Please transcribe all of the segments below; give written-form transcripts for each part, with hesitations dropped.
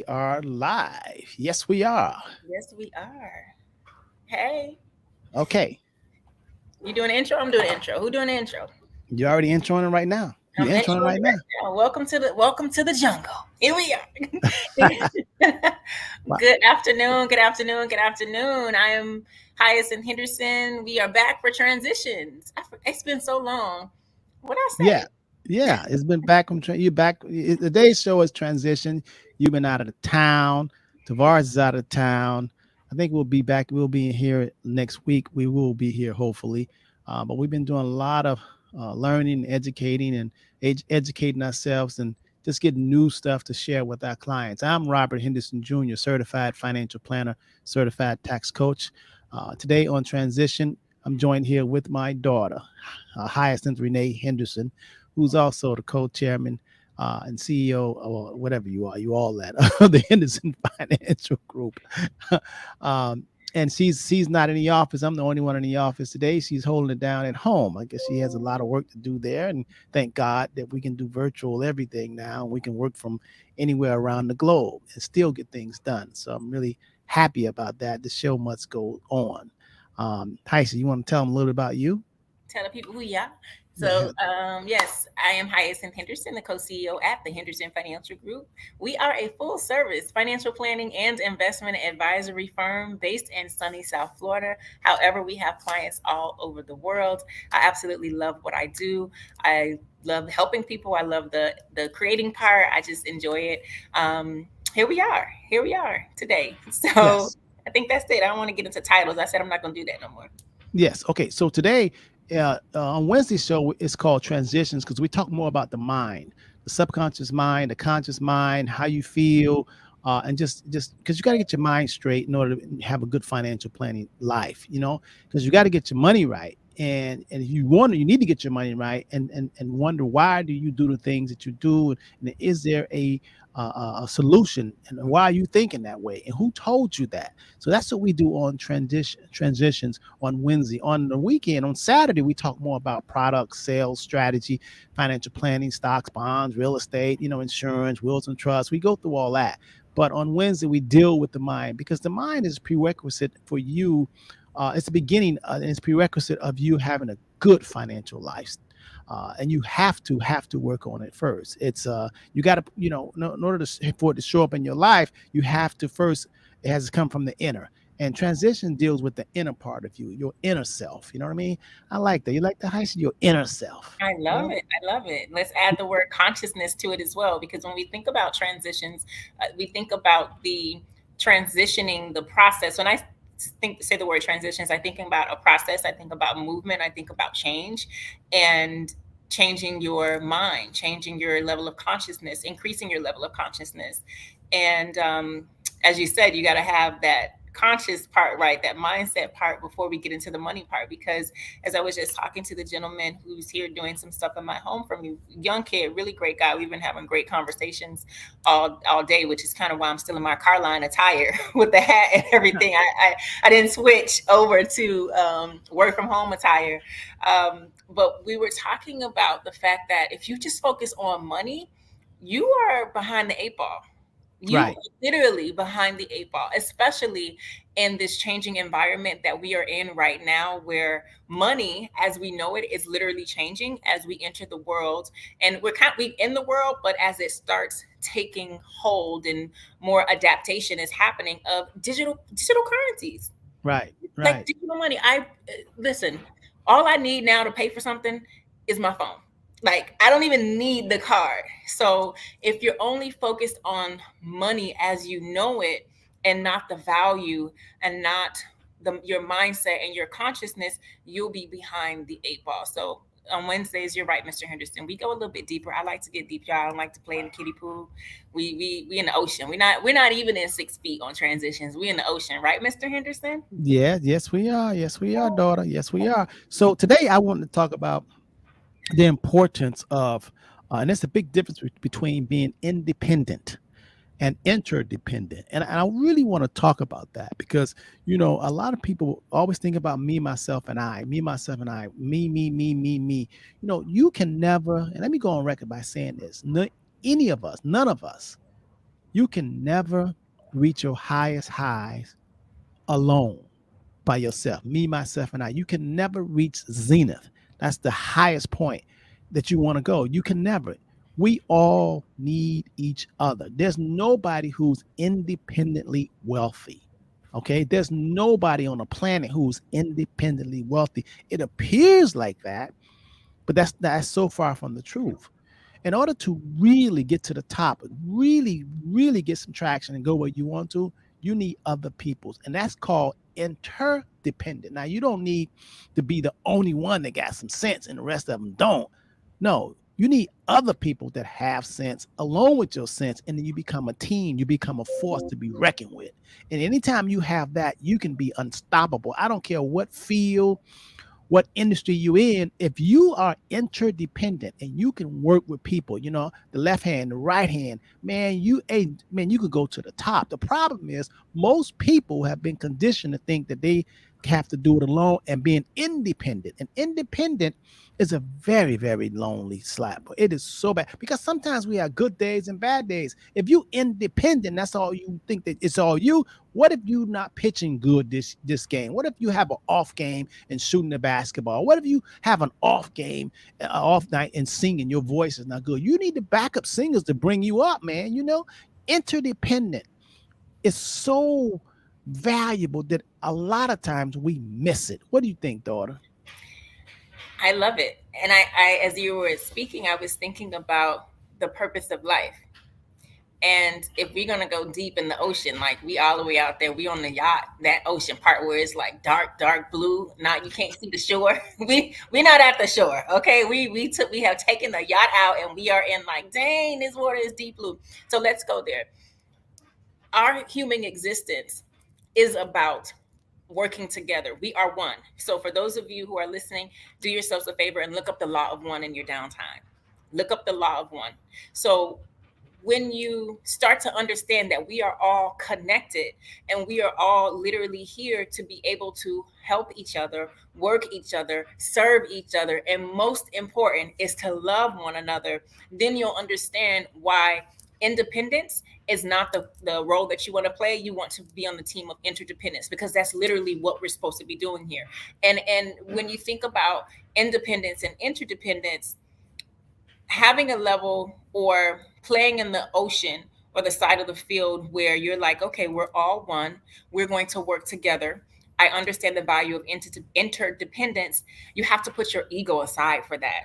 Are live. Yes, we are. Yes, we are. Hey, Okay. you doing the intro? I'm doing the intro. Who doing the intro? You're already introing it right now. I'm You're introing introing right it now. right now. Welcome to the jungle. Here we Wow. are. Good afternoon. Good afternoon. Good afternoon. I am Hyacinth Henderson. We are back for transitions. It's been so long. What I Yeah. say? Yeah. It's been back from you back. Today's show is transition. You've been out of the town. Tavares is out of town. I think we'll be back. We'll be here next week. We will be here hopefully. But we've been doing a lot of learning, educating, and educating ourselves and just getting new stuff to share with our clients. I'm Robert Henderson Jr., certified financial planner, certified tax coach. Today on transition, I'm joined here with my daughter, Hyacinth Renee Henderson, who's also the co-chairman and CEO or whatever you are. You all that of the Henderson Financial Group. um, and she's not in the office. I'm the only one in the office today. She's holding it down at home. I guess she has a lot of work to do there, and thank God that we can do virtual everything now. We can work from anywhere around the globe and still get things done. So I'm really happy about that. The show must go on. Tyson, you want to tell them a little bit about you? Tell the people who you are. Yeah. Yes, I am Hyacinth Henderson, the co-CEO at the Henderson Financial Group. We are a full-service financial planning and investment advisory firm based in sunny South Florida. However, we have clients all over the world. I absolutely love what I do. I love helping people. I love the creating part. I just enjoy it. Here we are. Here we are today. So Yes. I think that's it. I don't want to get into titles. I said I'm not going to do that no more. Yes. Okay. So today, on Wednesday's show, it's called Transitions because we talk more about the mind, the subconscious mind, the conscious mind, how you feel, and just because you got to get your mind straight in order to have a good financial planning life. Because you got to get your money right. And if you wonder, you need to get your money right, and wonder why do you do the things that you do, and is there a solution, and why are you thinking that way, and who told you that? So that's what we do on transitions on Wednesday. On the weekend, on Saturday, we talk more about products, sales, strategy, financial planning, stocks, bonds, real estate, insurance, wills and trusts. We go through all that. But on Wednesday, we deal with the mind because the mind is prerequisite for you. It's the beginning, and it's prerequisite of you having a good financial life. And you have to work on it first. It's you got to in order for it to show up in your life, you have to first. It has to come from the inner. And transition deals with the inner part of you, your inner self. You know what I mean? I like that. You like that? I said your inner self. I love it. I love it. Let's add the word consciousness to it as well, because when we think about transitions, we think about the transitioning, the process. When I say the word transitions, I think about a process. I think about movement. I think about change, and changing your mind, changing your level of consciousness, increasing your level of consciousness. And as you said, you got to have that conscious part right, that mindset part, before we get into the money part. Because as I was just talking to the gentleman who's here doing some stuff in my home from you, young kid, really great guy. We've been having great conversations all day, which is kind of why I'm still in my car line attire with the hat and everything. I didn't switch over to work from home attire. But we were talking about the fact that if you just focus on money, you are behind the eight ball. You are Right. literally behind the eight ball, especially in this changing environment that we are in right now, where money, as we know it, is literally changing as we enter the world. And we in the world, but as it starts taking hold and more adaptation is happening of digital currencies, Right. like Right. digital money. I listen. All I need now to pay for something is my phone. Like I don't even need the card. So if you're only focused on money as you know it, and not the value, and not your mindset and your consciousness, you'll be behind the eight ball. So on Wednesdays, you're right, Mr. Henderson. We go a little bit deeper. I like to get deep, y'all. I don't like to play in the kiddie pool. We in the ocean. We're not even in 6 feet on transitions. We in the ocean, right, Mr. Henderson? Yeah. Yes, we are. Yes, we are, daughter. Yes, we are. So today, I want to talk about the importance of, and there's a big difference between being independent and interdependent. And I really want to talk about that because, a lot of people always think about me, myself, and I, me, myself, and I, me, me. You can never, and let me go on record by saying this, any of us, none of us, You can never reach your highest highs alone by yourself, me, myself, and I. You can never reach zenith. That's the highest point that you want to go. You can never. We all need each other. There's nobody who's independently wealthy. Okay. There's nobody on the planet who's independently wealthy. It appears like that, but that's so far from the truth. In order to really get to the top, really get some traction and go where you want to, you need other people's. And that's called interdependent. Now, you don't need to be the only one that got some sense and the rest of them don't. No, you need other people that have sense along with your sense. And then you become a team, you become a force to be reckoned with. And anytime you have that, you can be unstoppable. I don't care what field, what industry you in. If you are interdependent and you can work with people, the left hand, the right hand, man, you could go to the top. The problem is most people have been conditioned to think that they have to do it alone, and being independent. And independent is a very, very lonely slap. It is so bad because sometimes we have good days and bad days. If you independent, that's all you think, that it's all you. What if you not pitching good this game? What if you have an off game and shooting the basketball? What if you have an off game, off night, and singing? Your voice is not good. You need the backup singers to bring you up, man. Interdependent is so valuable that a lot of times we miss it. What do you think, daughter? I love it. And I, as you were speaking, I was thinking about the purpose of life. And if we're gonna go deep in the ocean, like we all the way out there, we on the yacht, that ocean part where it's like dark, dark blue. Now you can't see the shore. We not at the shore. Okay. We have taken the yacht out and we are in like, dang, this water is deep blue. So let's go there. Our human existence is about working together. We are one. So for those of you who are listening, do yourselves a favor and look up the law of one in your downtime. Look up the law of one. So when you start to understand that we are all connected and we are all literally here to be able to help each other, work each other, serve each other, and most important is to love one another, then you'll understand why independence is not the role that you want to play. You want to be on the team of interdependence, because that's literally what we're supposed to be doing here. And when you think about independence and interdependence, having a level or playing in the ocean or the side of the field where you're like, okay, we're all one, we're going to work together. I understand the value of interdependence. You have to put your ego aside for that.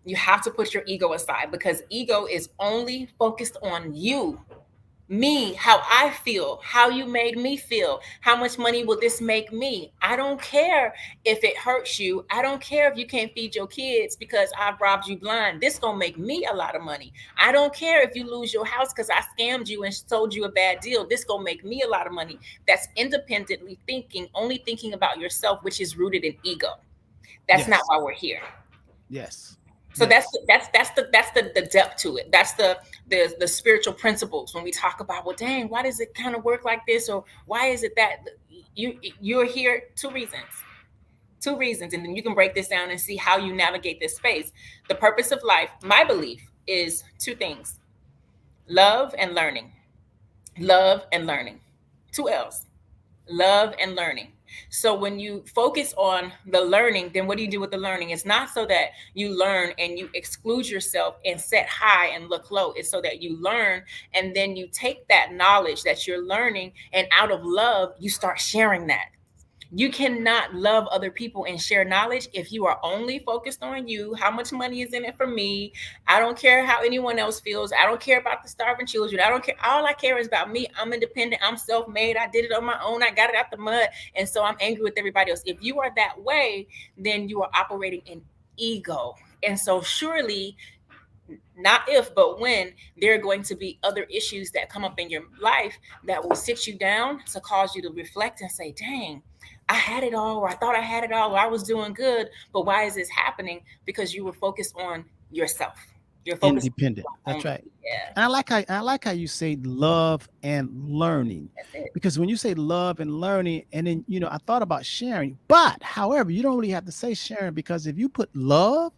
You have to put your ego aside, because ego is only focused on you, me, how I feel, how you made me feel, how much money will this make me? I don't care if it hurts you. I don't care if you can't feed your kids because I've robbed you blind. This gonna make me a lot of money. I don't care if you lose your house because I scammed you and sold you a bad deal. This gonna make me a lot of money. That's independently thinking, only thinking about yourself, which is rooted in ego. That's not Yes. why we're here. Yes. So that's Yes. the depth to it. That's the spiritual principles. When we talk about, well, dang, why does it kind of work like this, or why is it that you're here? Two reasons, and then you can break this down and see how you navigate this space. The purpose of life, my belief, is two things: love and learning. Love and learning. Two L's. Love and learning. So when you focus on the learning, then what do you do with the learning? It's not so that you learn and you exclude yourself and set high and look low. It's so that you learn, and then you take that knowledge that you're learning, and out of love, you start sharing that. You cannot love other people and share knowledge if you are only focused on you. How much money is in it for me? I don't care how anyone else feels. I don't care about the starving children. I don't care. All I care is about me. I'm independent. I'm self-made. I did it on my own. I got it out the mud. And so I'm angry with everybody else. If you are that way, then you are operating in ego. And so surely, not if, but when, there are going to be other issues that come up in your life that will sit you down to cause you to reflect and say, dang, I had it all, or I thought I had it all, or I was doing good, but why is this happening? Because you were focused on yourself. You're focused Independent. on That's right. only. Yeah, And I like how you say love and learning. that's it. Because when you say love and learning, and then I thought about sharing, but however, you don't really have to say sharing, because if you put love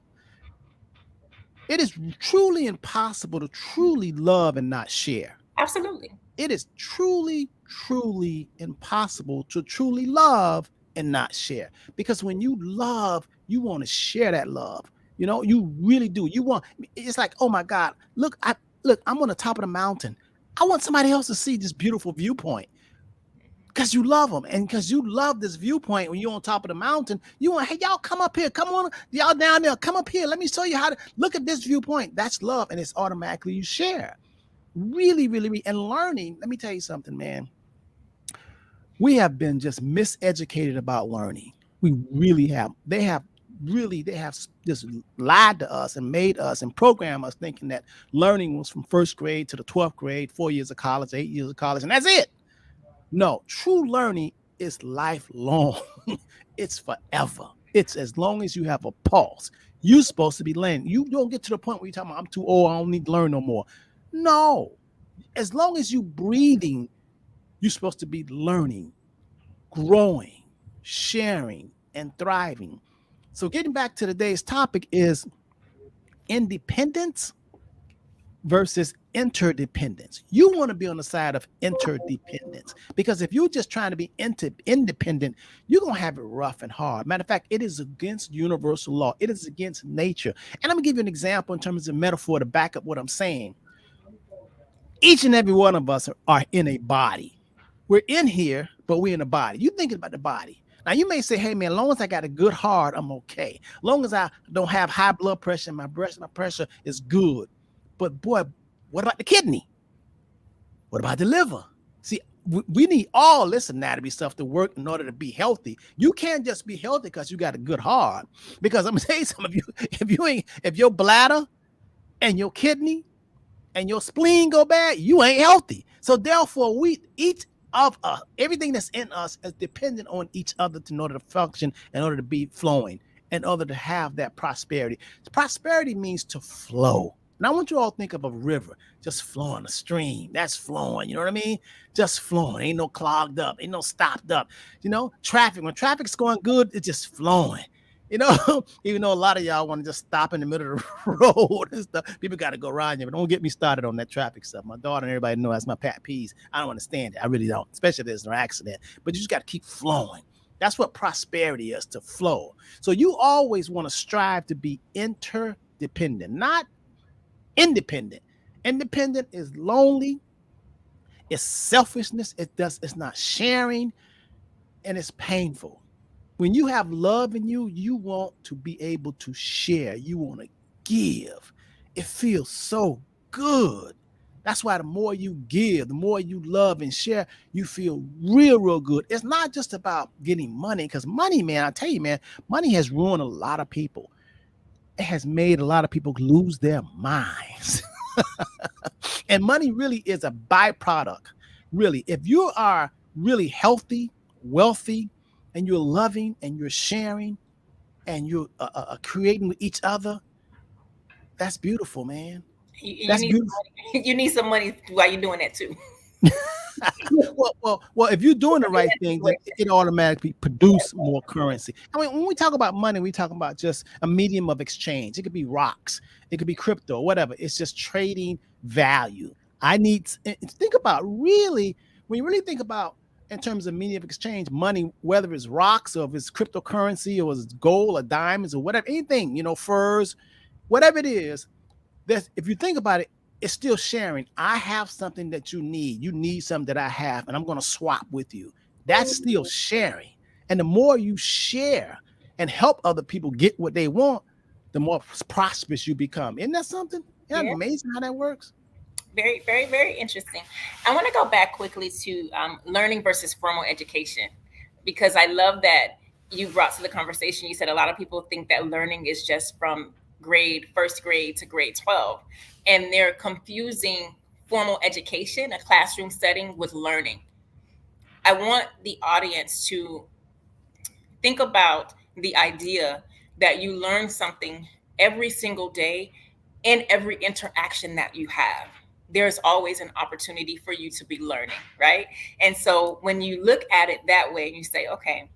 It is truly impossible to truly love and not share. Absolutely. It is truly, truly impossible to truly love and not share. Because when you love, you want to share that love. You know, you really do. You want, it's like, oh my God, look, I'm on the top of the mountain. I want somebody else to see this beautiful viewpoint because you love them and because you love this viewpoint when you're on top of the mountain. You want, hey, y'all come up here. Come on, y'all down there. Come up here. Let me show you how to look at this viewpoint. That's love. And it's automatically you share. Really, really, really, and learning. Let me tell you something, man. We have been just miseducated about learning. We really have. They have just lied to us and made us and programmed us thinking that learning was from first grade to the 12th grade, 4 years of college, 8 years of college, and that's it. No, true learning is lifelong. It's forever. It's as long as you have a pulse. You're supposed to be learning. You don't get to the point where you're talking about, I'm too old, I don't need to learn no more. No, as long as you breathing, you're supposed to be learning, growing, sharing, and thriving. So getting back to today's topic is independence versus interdependence. You want to be on the side of interdependence because if you're just trying to be independent, you're going to have it rough and hard. Matter of fact, it is against universal law. It is against nature. And I'm going to give you an example in terms of metaphor to back up what I'm saying. Each and every one of us are in a body. We're in here, but we're in a body. You thinking about the body. Now you may say, hey man, as long as I got a good heart, I'm okay. As long as I don't have high blood pressure, my pressure is good. But boy, what about the kidney? What about the liver? See, we need all this anatomy stuff to work in order to be healthy. You can't just be healthy because you got a good heart. Because I'm gonna tell you some of you, if your bladder and your kidney and your spleen go bad, you ain't healthy. So therefore, we each of us, everything that's in us is dependent on each other in order to function, in order to be flowing, in order to have that prosperity. Prosperity means to flow. And I want you all to think of a river just flowing, a stream that's flowing. You know what I mean? Just flowing. Ain't no clogged up, ain't no stopped up. You know, traffic, when traffic's going good, it's just flowing. You know, even though a lot of y'all want to just stop in the middle of the road and stuff, people got to go around you. But don't get me started on that traffic stuff. My daughter and everybody know that's my pet peeves. I don't understand it. I really don't, especially if there's an accident. But you just got to keep flowing. That's what prosperity is, to flow. So you always want to strive to be interdependent, not independent. Independent is lonely, it's selfishness, it's not sharing, and it's painful. When you have love in you, you want to be able to share. You want to give. It feels so good. That's why the more you give, the more you love and share, you feel real, real good. It's not just about getting money, because money, man, I tell you, man, money has ruined a lot of people. It has made a lot of people lose their minds. And money really is a byproduct. Really, if you are really healthy, wealthy, and you're loving and you're sharing and you're creating with each other, that's beautiful, man. You That's need some beautiful. money. You need some money while you're doing that too. Well, if you're doing the In right that thing, then situation. it automatically produce more currency. I mean, when we talk about money, we talk about just a medium of exchange. It could be rocks, it could be crypto, whatever. It's just trading value. I need think about really when you really think about in terms of medium of exchange, money, whether it's rocks or if it's cryptocurrency or it's gold or diamonds or whatever, anything, furs, whatever it is, if you think about it, it's still sharing. I have something that you need. You need something that I have, and I'm going to swap with you. That's still sharing. And the more you share and help other people get what they want, the more prosperous you become. Isn't that something? Isn't that Yeah. amazing how that works? Very, very, very interesting. I want to go back quickly to learning versus formal education, because I love that you brought to the conversation. You said a lot of people think that learning is just from first grade to grade 12, and they're confusing formal education, a classroom setting, with learning. I want the audience to think about the idea that you learn something every single day in every interaction that you have. There's always an opportunity for you to be learning, right? And so when you look at it that way and you say, okay,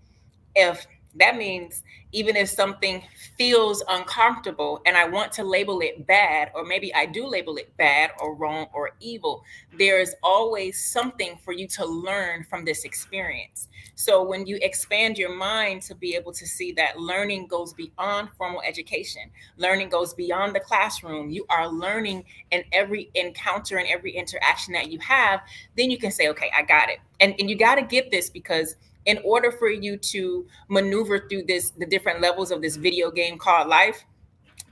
if That means even if something feels uncomfortable and I want to label it bad, or maybe I do label it bad or wrong or evil, there is always something for you to learn from this experience. So when you expand your mind to be able to see that learning goes beyond formal education, learning goes beyond the classroom, you are learning in every encounter and every interaction that you have, then you can say, okay, I got it. And you got to get this, because in order for you to maneuver through the different levels of this video game called life,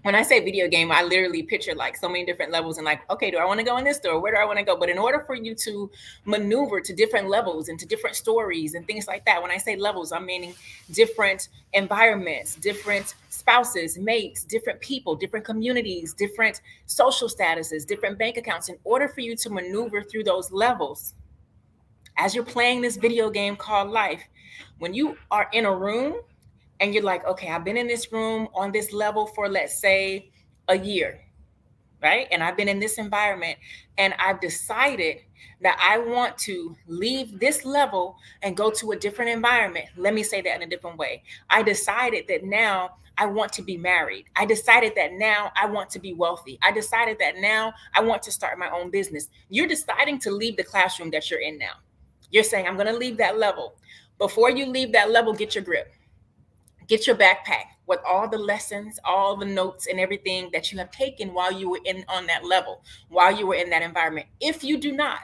when I say video game, I literally picture like so many different levels and like, okay, do I want to go in this store? Where do I want to go? But in order for you to maneuver to different levels and to different stories and things like that, when I say levels, I'm meaning different environments, different spouses, mates, different people, different communities, different social statuses, different bank accounts. In order for you to maneuver through those levels, as you're playing this video game called life, when you are in a room and you're like, okay, I've been in this room on this level for, let's say, a year, right? And I've been in this environment and I've decided that I want to leave this level and go to a different environment. Let me say that in a different way. I decided that now I want to be married. I decided that now I want to be wealthy. I decided that now I want to start my own business. You're deciding to leave the classroom that you're in now. You're saying, I'm going to leave that level. Before you leave that level, get your grip, get your backpack with all the lessons, all the notes and everything that you have taken while you were in on that level, while you were in that environment. If you do not,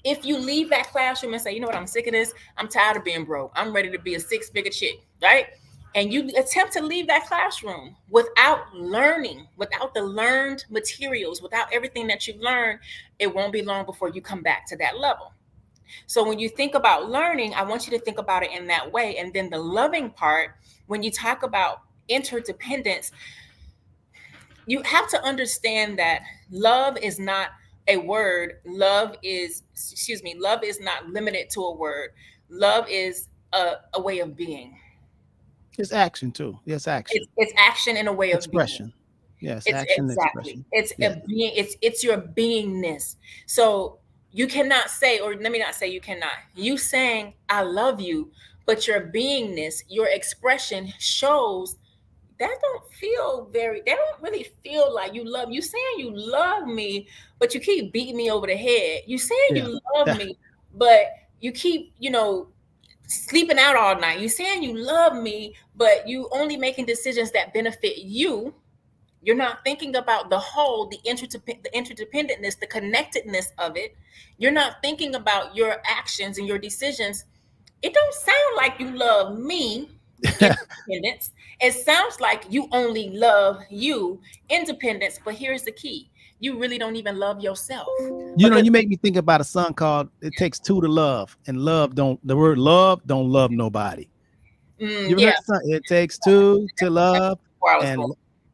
if you leave that classroom and say, you know what, I'm sick of this, I'm tired of being broke, I'm ready to be a six-figure chick, right? And you attempt to leave that classroom without learning, without the learned materials, without everything that you've learned, it won't be long before you come back to that level. So when you think about learning, I want you to think about it in that way. And then the loving part, when you talk about interdependence, you have to understand that love is not a word. Love is not limited to a word. Love is a way of being. It's action too. Yes, action, It's action in a way of being. expression. Yes, It's action, exactly. expression. It's a Yeah. being. It's your beingness. So you cannot say, or let me not say you cannot. You saying I love you, but your beingness, your expression shows that don't feel very. That don't really feel like you love. You saying you love me, but you keep beating me over the head. You saying Yeah. you love me, but you keep sleeping out all night. You saying you love me, but you only making decisions that benefit you. You're not thinking about the whole, the interdependentness, the connectedness of it. You're not thinking about your actions and your decisions. It don't sound like you love me, independence. It sounds like you only love you, independence. But here's the key: you really don't even love yourself, You know, because you make me think about a song called "It Takes Two to Love," and love don't. The word love don't love nobody. You ever yeah, heard the song? It takes two to that's love, before I was born.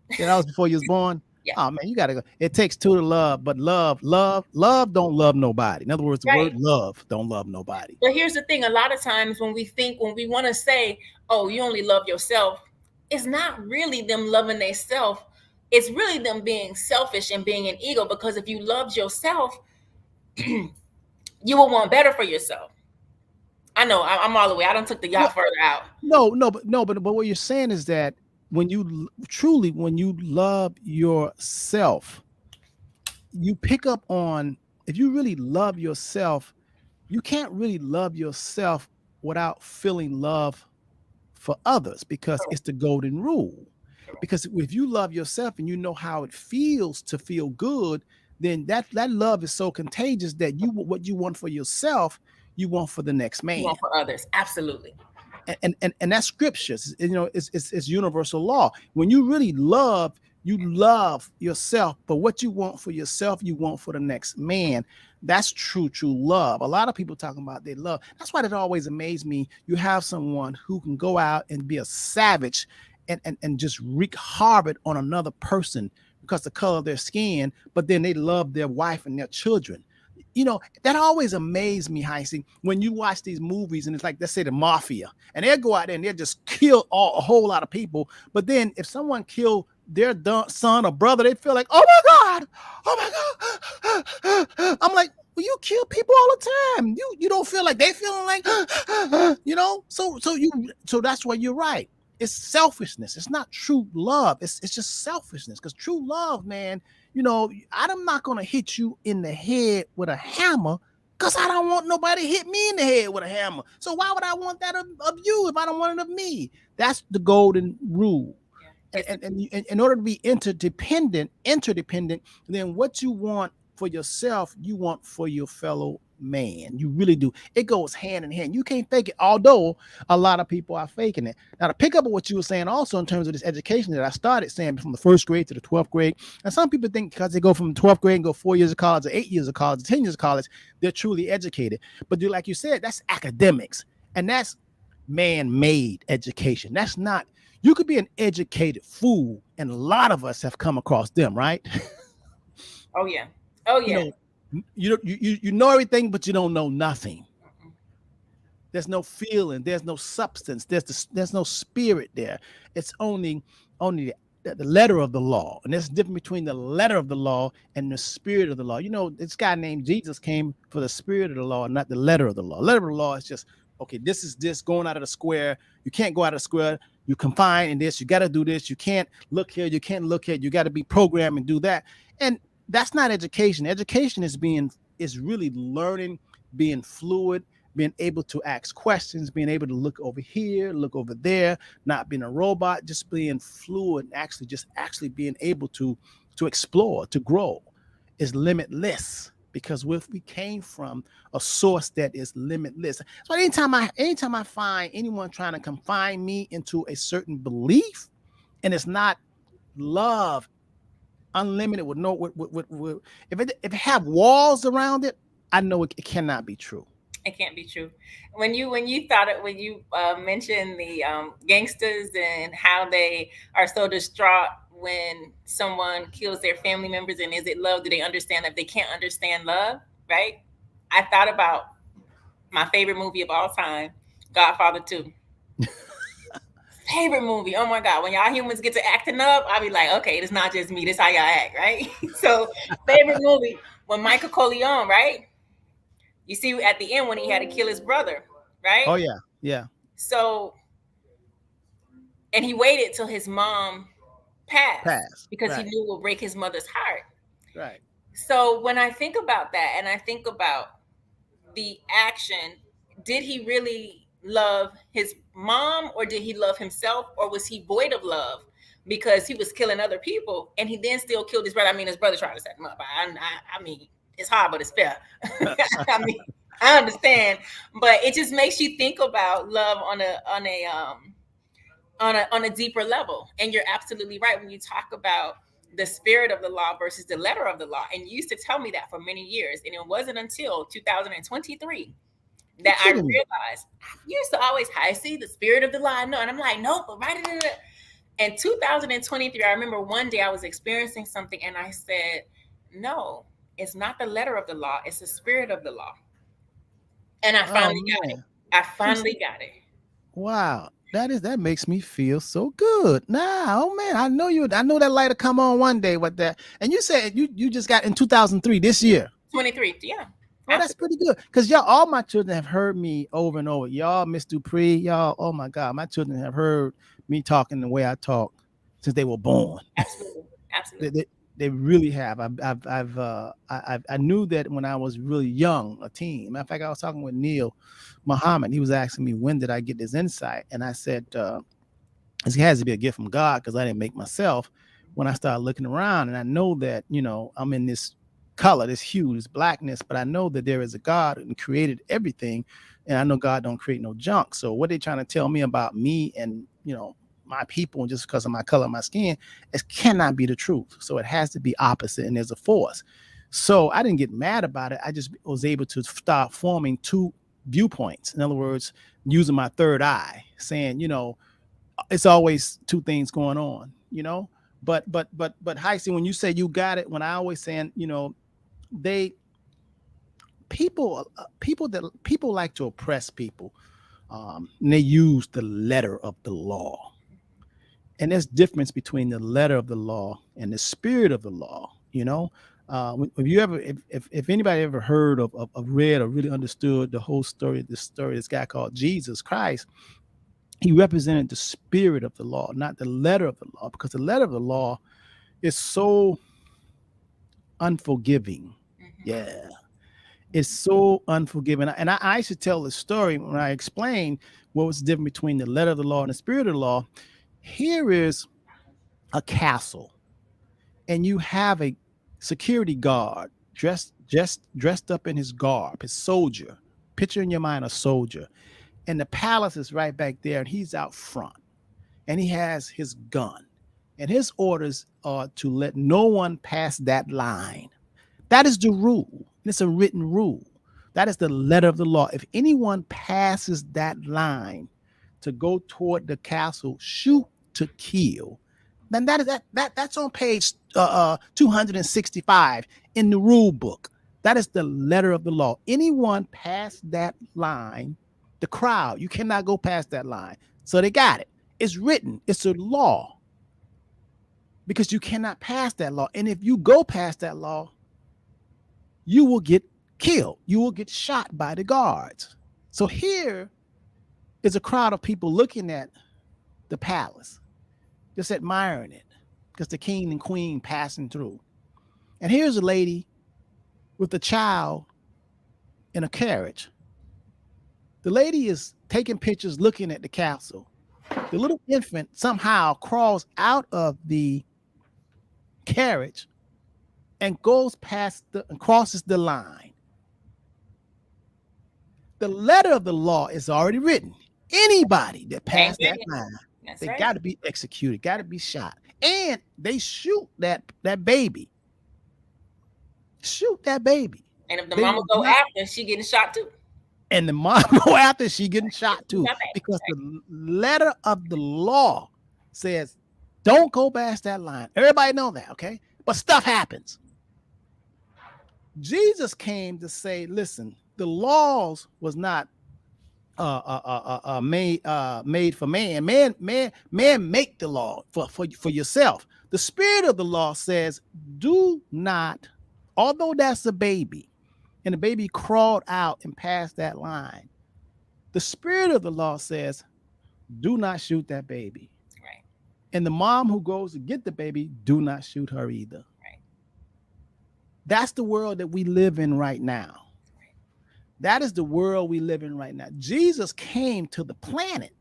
and yeah, that was before you was born. Yeah, Oh man, you gotta go. It takes two to love, but love don't love nobody. In other words, the word right. love don't love nobody. But here's the thing: a lot of times when we want to say, "Oh, you only love yourself," it's not really them loving themselves. It's really them being selfish and being an ego. Because if you loved yourself, you will want better for yourself. I know I'm all the way. I don't took the Well, yacht further out. no, but what you're saying is that when you love yourself, you pick up on if you really love yourself, you can't really love yourself without feeling love for others because Correct. it's the golden rule. Correct. Because if you love yourself and you know how it feels to feel good, then that love is so contagious that you what you want for yourself, you want for the next You man. want for others. Absolutely. And that's scriptures. You know, it's universal law. When you really love, you love yourself, but what you want for yourself, you want for the next man. That's true love. A lot of people talking about their love. That's why it always amazed me. You have someone who can go out and be a savage and just wreak havoc on another person because the color of their skin, but then they love their wife and their children. You know, that always amazed me, Heisey, when you watch these movies and it's like, let's say the mafia, and they'll go out there and they'll just kill a whole lot of people. But then if someone kill their son or brother, they feel like, oh my God, oh my God. I'm like, Well, you kill people all the time. You don't feel like they feeling like so that's why you're right. It's selfishness. It's not true love. It's just selfishness. Because true love, man, I'm not gonna hit you in the head with a hammer because I don't want nobody to hit me in the head with a hammer. So why would I want that of you if I don't want it of me? That's the golden rule. And in order to be interdependent, then what you want for yourself, you want for your fellow man. You really do. It goes hand in hand. You can't fake it, although a lot of people are faking it. Now, to pick up on what you were saying also in terms of this education that I started saying from the first grade to the 12th grade, and some people think because they go from 12th grade and go 4 years of college or 8 years of college, 10 years of college, they're truly educated. But like you said, that's academics. And that's man-made education. That's not, you could be an educated fool, and a lot of us have come across them, right? Oh yeah. Oh you yeah. know, you know everything, but you don't know nothing. There's no feeling. There's no substance. There's no spirit there. It's only the letter of the law, and there's a difference between the letter of the law and the spirit of the law. This guy named Jesus came for the spirit of the law, not the letter of the law. Letter of the law is just okay. This is this going out of the square. You can't go out of the square. You confined in this. You got to do this. You can't look here. You can't look here. You got to be programmed and do that. And that's not education. Education is really learning, being fluid, being able to ask questions, being able to look over here, look over there, not being a robot, just being fluid, actually being able to explore, to grow is limitless because we came from a source that is limitless. So anytime I find anyone trying to confine me into a certain belief and it's not love, unlimited with no if it have walls around it, I know it cannot be true. It can't be true. When you thought it when you mentioned the gangsters and how they are so distraught when someone kills their family members, and is it love? Do they understand if they can't understand love? Right. I thought about my favorite movie of all time, Godfather 2. Favorite movie. Oh my God. When y'all humans get to acting up, I'll be like, okay, it's not just me. This how y'all act, right? So favorite movie when Michael Corleone, right? You see at the end when he had to kill his brother, right? Oh yeah, yeah. So, and he waited till his mom passed Pass. because he Right, knew it would break his mother's heart. right. So when I think about that and I think about the action, did he really love his mom or did he love himself or was he void of love because he was killing other people and he then still killed his brother? I mean, his brother tried to set him up. I mean, it's hard, but it's fair. I mean, I understand, but it just makes you think about love on a deeper level. And you're absolutely right when you talk about the spirit of the law versus the letter of the law. And you used to tell me that for many years, and it wasn't until 2023 You're that I kidding me. realized I used to always I see the spirit of the law. No, and I'm like, nope, but right in 2023, I remember one day I was experiencing something and I said, no, it's not the letter of the law, it's the spirit of the law. And I Oh finally got it. man. I See, see, finally got it. wow. That makes me feel so good. Nah, oh man, I know that light will come on one day with that. And you said you just got in 2003 this year. 23, yeah, Oh, that's absolutely. pretty good. Because y'all, all my children have heard me over and over. Y'all, Miss Dupree, y'all, oh my God, my children have heard me talking the way I talk since they were born. Absolutely. They, Absolutely. they, they really have. I knew that when I was really young, a teen. Matter of fact, I was talking with Neil Muhammad. He was asking me when did I get this insight, and I said it has to be a gift from God because I didn't make myself. When I started looking around, and I know that I'm in this color, this hue, this blackness, but I know that there is a God and created everything, and I know God don't create no junk. So what they trying to tell me about me and my people, just because of my color, of my skin, it cannot be the truth. So it has to be opposite, and there's a force. So I didn't get mad about it. I just was able to start forming two viewpoints. In other words, using my third eye, saying, it's always two things going on. But Heisey, when you say you got it, when I always saying, they people like to oppress people, and they use the letter of the law. And there's difference between the letter of the law and the spirit of the law. If you ever, if anybody ever heard of read or really understood the whole story, this story, this guy called Jesus Christ, he represented the spirit of the law, not the letter of the law, because the letter of the law is so unforgiving. Hmm. Yeah, it's so unforgiving. And I should tell the story when I explain what was the difference between the letter of the law and the spirit of the law. Here is a castle, and you have a security guard dressed up in his garb, his soldier. Picture in your mind a soldier, and the palace is right back there, and he's out front, and he has his gun, and his orders are to let no one pass that line. That is the rule. It's a written rule. That is the letter of the law. If anyone passes that line to go toward the castle, shoot to kill, then that's on page 265 in the rule book. That is the letter of the law. Anyone past that line, the crowd, you cannot go past that line. So they got it. It's written. It's a law because you cannot pass that law. And if you go past that law, you will get killed. You will get shot by the guards. So here is a crowd of people looking at the palace, just admiring it, because the king and queen passing through. And here's a lady with a child in a carriage. The lady is taking pictures looking at the castle. The little infant somehow crawls out of the carriage and goes past and crosses the line. The letter of the law is already written. Anybody that Ain't passed that it? line, That's they right. got to be executed, got to be shot. And they shoot that baby. Shoot that baby. And if the They mama will go not. after, she getting shot too. And the mom go after she getting shot She's too, not back. because the letter of the law says don't go past that line. Everybody know that, okay? But stuff happens. Jesus came to say, listen, the laws was not made for man. Man make the law for yourself. The spirit of the law says, do not, although that's a baby, and the baby crawled out and passed that line. The spirit of the law says, do not shoot that baby. Right. And the mom who goes to get the baby, do not shoot her either. Right. That's the world that we live in right now. Right. That is the world we live in right now. Jesus came to the planet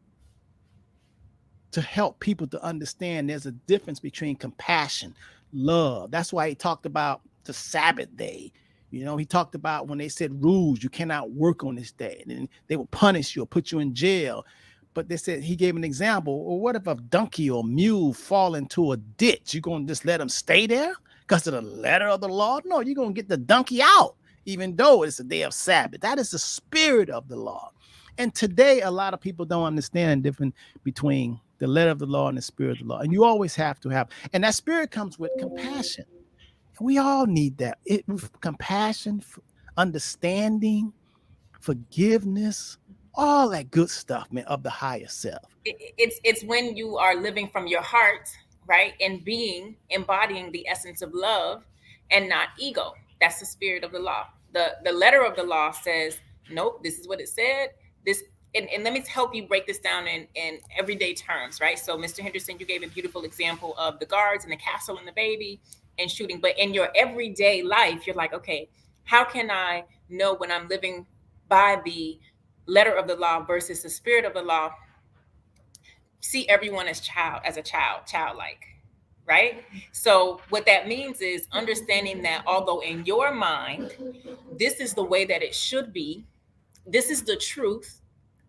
to help people to understand there's a difference between compassion, love. That's why he talked about the Sabbath day. You know, he talked about when they said rules, you cannot work on this day, and they will punish you or put you in jail. But they said, he gave an example. Well, what if a donkey or mule fall into a ditch? You gonna just let them stay there because of the letter of the law? No, you're gonna get the donkey out, even though it's a day of Sabbath. That is the spirit of the law. And today, a lot of people don't understand the difference between the letter of the law and the spirit of the law. And you always have to have, and that spirit comes with compassion. And we all need that. Compassion, understanding, forgiveness, all that good stuff, man, of the higher self. It's when you are living from your heart, right, and being embodying the essence of love and not ego. That's the spirit of the law. The letter of the law says, nope, this is what it said. This and let me help you break this down in everyday terms, right? So, Mr. Henderson, you gave a beautiful example of the guards and the castle and the baby and shooting. But in your everyday life, you're like, okay, how can I know when I'm living by the letter of the law versus the spirit of the law? See everyone as a childlike, right? So what that means is understanding that although in your mind this is the way that it should be, this is the truth,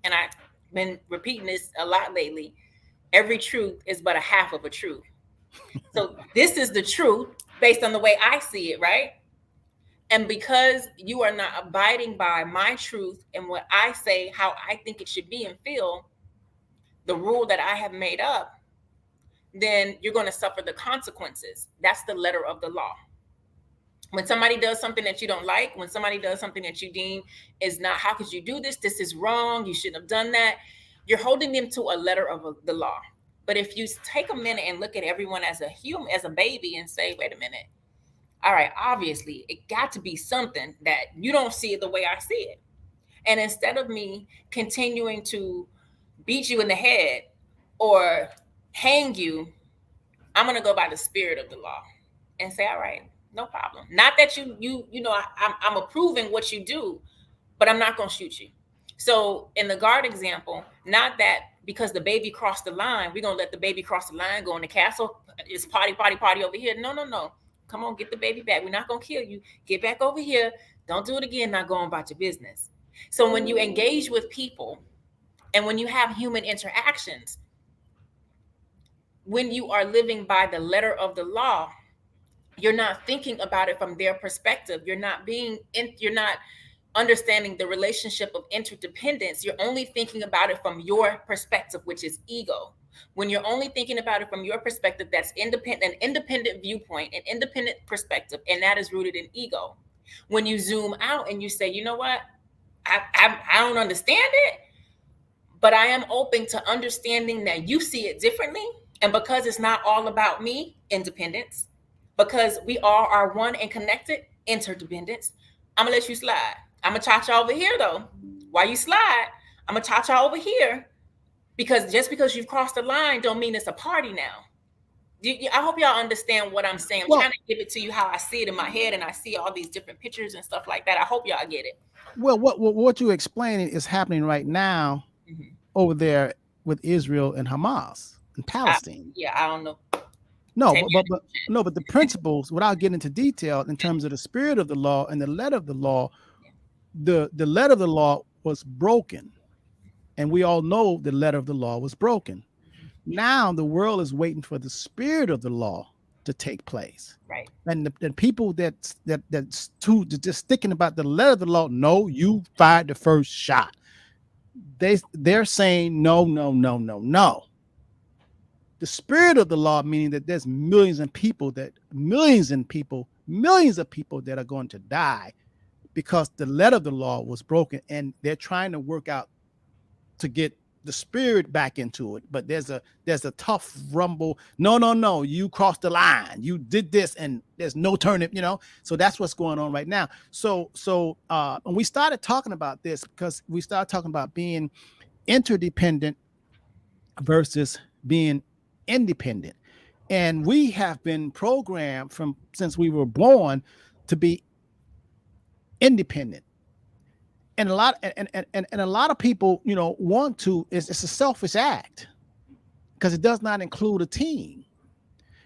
and I've been repeating this a lot lately, every truth is but a half of a truth. So this is the truth based on the way I see it, right? And because you are not abiding by my truth and what I say, how I think it should be and feel, the rule that I have made up, then you're going to suffer the consequences. That's the letter of the law. When somebody does something that you don't like, when somebody does something that you deem is not, how could you do this? This is wrong. You shouldn't have done that. You're holding them to a letter of the law. But if you take a minute and look at everyone as a human, as a baby, and say, wait a minute, All right, obviously, it got to be something that you don't see it the way I see it. And instead of me continuing to beat you in the head or hang you, I'm gonna go by the spirit of the law and say, all right, no problem. Not that I'm approving what you do, but I'm not gonna shoot you. So in the guard example, not that because the baby crossed the line, we're gonna let the baby cross the line, go in the castle. It's party over here. No, no, no. Come on, get the baby back. We're not gonna kill you. Get back over here. Don't do it again. Not going about your business. So when you engage with people and when you have human interactions, when you are living by the letter of the law, you're not thinking about it from their perspective. You're not understanding the relationship of interdependence. You're only thinking about it from your perspective, which is ego. When you're only thinking about it from your perspective, that's an independent viewpoint, an independent perspective, and that is rooted in ego. When you zoom out and you say, you know what, I don't understand it, but I am open to understanding that you see it differently. And because it's not all about me, independence, because we all are one and connected, interdependence, I'm gonna let you slide. I'm gonna cha-cha over here though. While you slide, I'm gonna cha-cha over here, because just because you've crossed the line don't mean it's a party now. I hope y'all understand what I'm saying. I'm Well, trying to give it to you how I see it in my head, and I see all these different pictures and stuff like that. I hope y'all get it. well, what you're explaining is happening right now Mhm. over there with Israel and Hamas and Palestine. Yeah, I don't know. No, Take but no, but the principles, without getting into detail in terms of the spirit of the law and the letter of the law, the letter of the law was broken, and we all know the letter of the law was broken. Now the world is waiting for the spirit of the law to take place. right. And the people that's just sticking about the letter of the law, no, you fired the first shot. They're saying no, no, no, no, no. The spirit of the law, meaning that there's millions of people that are going to die because the letter of the law was broken, and they're trying to work out to get the spirit back into it. But there's a tough rumble. No, no, no, you crossed the line. You did this, and there's no turning. So that's what's going on right now. And we started talking about this because we started talking about being interdependent versus being independent. And we have been programmed from since we were born to be independent. And a lot of people, want to, it's a selfish act because it does not include a team.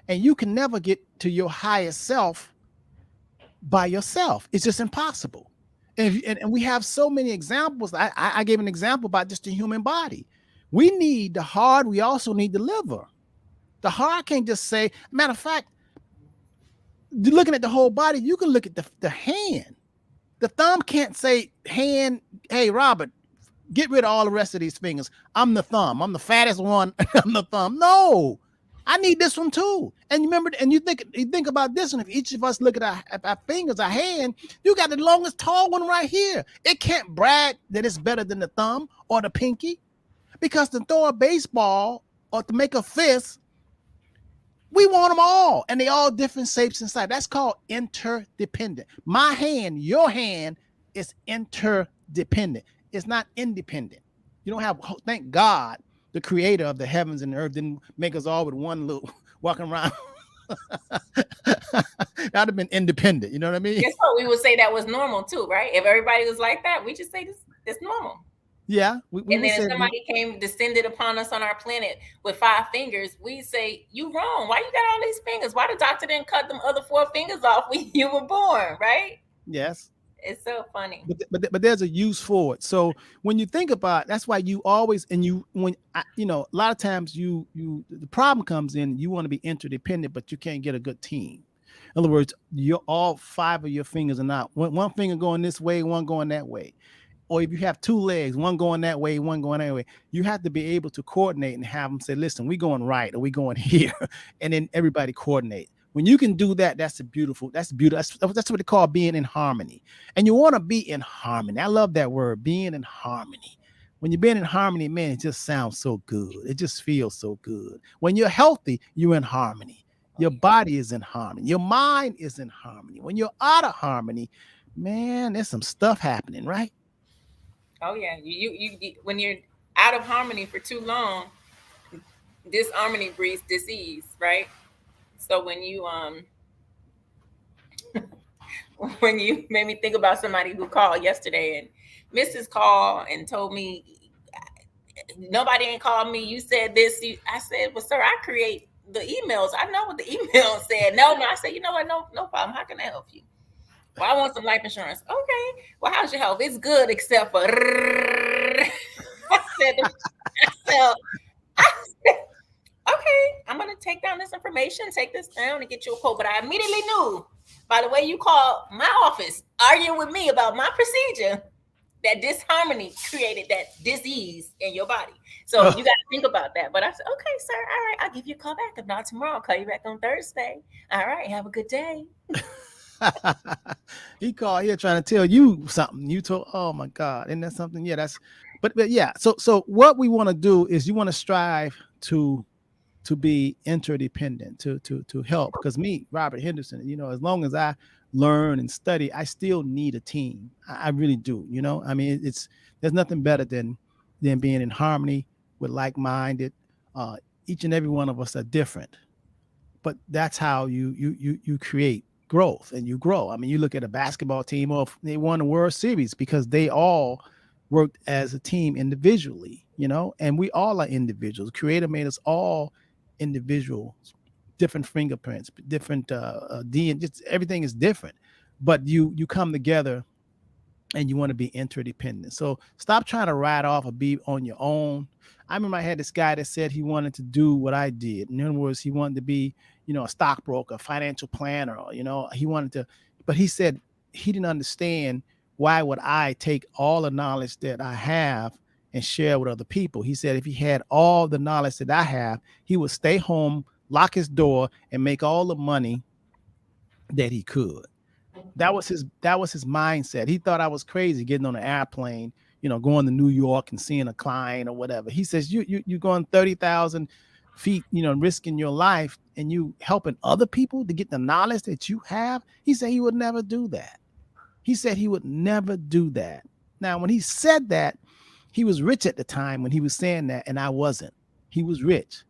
And you can never get to your highest self by yourself. It's just impossible. And we have so many examples. I gave an example about just the human body. We need the heart. We also need the liver. The heart can't just say, matter of fact, looking at the whole body, you can look at the hand. The thumb can't say, hand, hey, Robert, get rid of all the rest of these fingers. I'm the thumb. I'm the fattest one. I'm the thumb. No, I need this one too. And remember, and you think about this one. If each of us look at our fingers, our hand, you got the longest tall one right here. It can't brag that it's better than the thumb or the pinky, because to throw a baseball or to make a fist, we want them all, and they all different shapes and sizes. That's called interdependent. My hand, your hand is interdependent. It's not independent. You don't have, thank God, the creator of the heavens and the earth didn't make us all with one little walking around. That'd have been independent. You know what I mean? Guess what? We would say that was normal too, right? If everybody was like that, we just say this is normal. Yeah. We And would then if say, somebody descended upon us on our planet with 5 fingers, we say, you wrong. Why you got all these fingers? Why the doctor didn't cut them other 4 fingers off when you were born, right? yes. It's so funny. But there's a use for it. So when you think about it, that's why you always, and a lot of times the problem comes in, you want to be interdependent, but you can't get a good team. In other words, you're all 5 of your fingers are not one finger going this way, one going that way. Or if you have 2 legs, one going that way, one going that way, you have to be able to coordinate and have them say, listen, we going right or we going here. And then everybody coordinate. When you can do that, that's beautiful. That's what they call being in harmony. And you want to be in harmony. I love that word, being in harmony. When you're being in harmony, man, it just sounds so good. It just feels so good. When you're healthy, you're in harmony. Oh Your yeah. body is in harmony. Your mind is in harmony. When you're out of harmony, man, there's some stuff happening, right? Oh yeah. When you're out of harmony for too long, disharmony breeds disease, right? So when you made me think about somebody who called yesterday and missed his call and told me nobody ain't called me. You said this. I said, well, sir, I create the emails. I know what the email said. No, no. I said, you know what? No, no problem. How can I help you? Well, I want some life insurance. Okay. Well, how's your health? It's good, except for. I said, so I said, okay, I'm gonna take down this information, take this down, and get you a quote. But I immediately knew by the way you called my office, arguing with me about my procedure, that disharmony created that disease in your body. So you got to think about that. But I said, okay, sir, all right, I'll give you a call back. If not tomorrow, I'll call you back on Thursday. All right, have a good day. He called here trying to tell you something. You told, oh my God, isn't that something? Yeah, that's, but yeah. So what we want to do is you want to strive to be interdependent, to help. Because me, Robert Henderson, as long as I learn and study, I still need a team. I really do. I mean, there's nothing better than being in harmony with like-minded. Each and every one of us are different, but that's how you create growth and you grow. I mean, you look at a basketball team, or they won the World Series because they all worked as a team individually, and we all are individuals. Creator made us all individuals, different fingerprints, different DNA, just everything is different. But you come together and you want to be interdependent. So stop trying to ride off or be on your own. I remember I had this guy that said he wanted to do what I did. In other words, he wanted to be, a stockbroker, a financial planner, or, he wanted to, but he said he didn't understand why would I take all the knowledge that I have and share with other people. He said if he had all the knowledge that I have, he would stay home, lock his door, and make all the money that he could. That was his mindset. He thought I was crazy getting on an airplane, going to New York and seeing a client or whatever. He says you going 30,000 feet, risking your life, and you helping other people to get the knowledge that you have. He said he would never do that. He said he would never do that. Now, when he said that, he was rich at the time when he was saying that, and I wasn't. He was rich.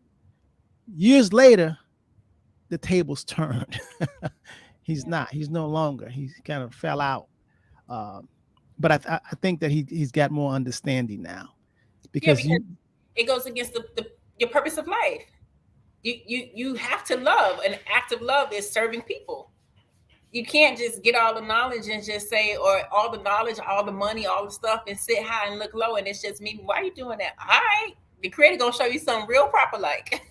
Years later, the tables turned. He's not. He's no longer. He kind of fell out. Um, but I think that he's got more understanding now Yeah, because because you, it goes against your purpose of life. You have to love. An act of love is serving people. You can't just get all the knowledge and just say, or all the knowledge, all the money, all the stuff, and sit high and look low, and it's just me. Why are you doing that? All right, the creator gonna show you something real proper, like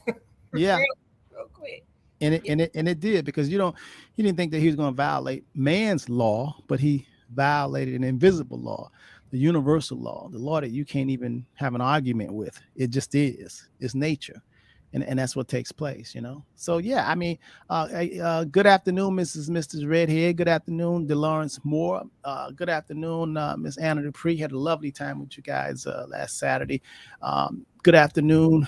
yeah, real quick. Yeah, and it did because he didn't think that he was going to violate man's law, but he violated an invisible law, the universal law, the law that you can't even have an argument with. It just is. It's nature. And that's what takes place. So yeah, I mean, good afternoon, Mrs. Redhead. Good afternoon, DeLawrence Moore. Good afternoon, Miss Anna Dupree. Had a lovely time with you guys last Saturday. Good afternoon,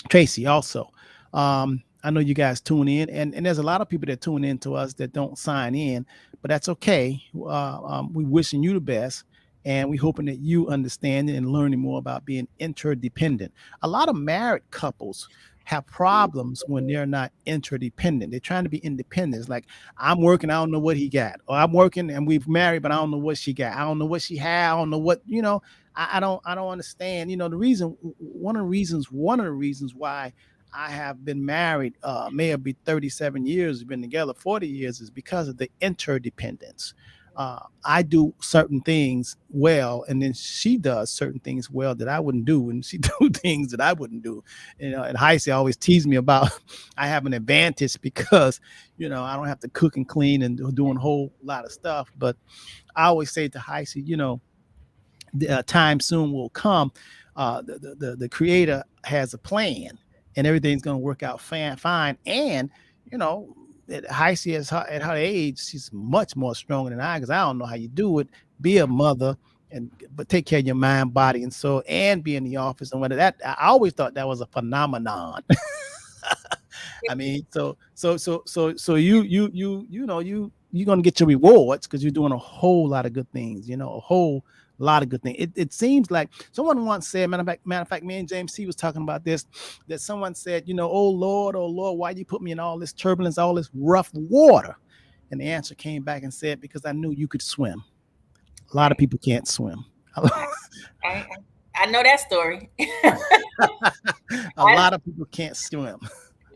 Tracy. Also, I know you guys tune in, and there's a lot of people that tune in to us that don't sign in, but that's okay. We wishing you the best, and we hoping that you understand it and learning more about being interdependent. A lot of married couples have problems when they're not interdependent. They're trying to be independent. It's like, I'm working, I don't know what he got, or I'm working and we've married, but I don't know what she got. I don't know what she had. I don't know what. I don't understand. The reason, one of the reasons why I have been married, may be 37 years, been together 40 years, is because of the interdependence. I do certain things well, and then she does certain things well that I wouldn't do, and she do things that I wouldn't do. And Heisey always tease me about I have an advantage because I don't have to cook and clean and doing a whole lot of stuff. But I always say to Heisey, the time soon will come. The creator has a plan, and everything's going to work out fine. And you know, at Heisey at her age, she's much more stronger than I, because I don't know how you do it. Be a mother, but take care of your mind, body, and soul, and be in the office. And whether that, I always thought that was a phenomenon. I mean, so you're gonna get your rewards because you're doing a whole lot of good things. A whole lot of good things. It seems like someone once said, matter of fact, me and James C was talking about this. That someone said, oh Lord, why you put me in all this turbulence, all this rough water? And the answer came back and said, because I knew you could swim. A lot of Right. people can't swim. I, I, I know that story. A I, lot of people can't swim.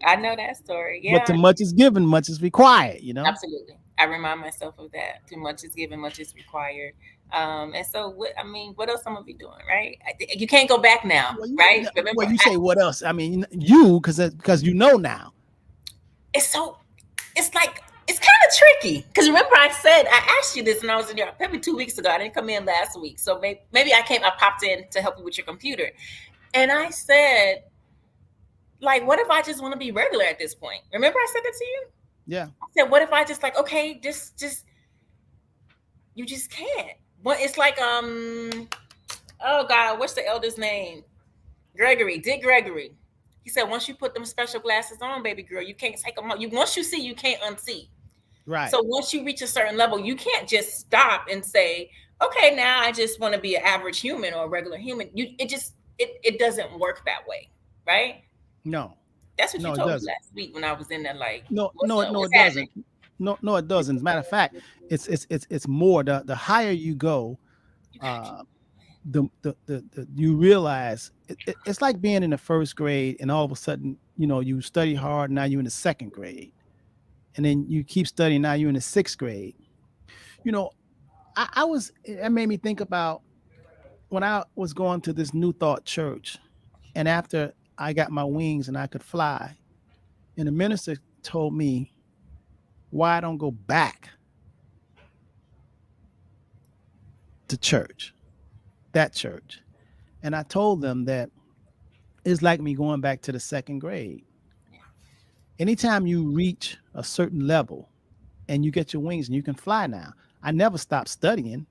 I know that story. But too Yeah, much is given, much is required. absolutely. I remind myself of that. Too much is given, much is required. And so, I mean, what else I'm gonna be doing, right? You can't go back now, Well, you, right? no, Remember, well, you say what else? I mean, you because you know now. it's so, it's like, it's kind of tricky. Because remember, I asked you this when I was in your, maybe 2 weeks ago. I didn't come in last week. So maybe I popped in to help you with your computer. And I said, like, what if I just want to be regular at this point? Remember, I said that to you? Yeah. I said, what if I just like, okay, just you just can't. What it's like, oh God, what's the elder's name? Gregory, Dick Gregory. He said, once you put them special glasses on, baby girl, you can't take them off. Once you see, you can't unsee. Right. So once you reach a certain level, you can't just stop and say, okay, now I just want to be an average human or a regular human. It doesn't work that way, right? No. That's what you No, it told me doesn't. last week when I was in there. Like, No, what's no, up? no, What's it happening? doesn't. No, it doesn't. As a matter of fact, it's more the higher you go, You gotta keep. uh, the you realize it's like being in the first grade and all of a sudden, you study hard. Now you're in the second grade, and then you keep studying. Now you're in the sixth grade. You know, I was. It made me think about when I was going to this New Thought church, and after I got my wings and I could fly, and the minister told me why I don't go back to church, that church. And I told them that it's like me going back to the second grade. Anytime you reach a certain level and you get your wings and you can fly now, I never stopped studying,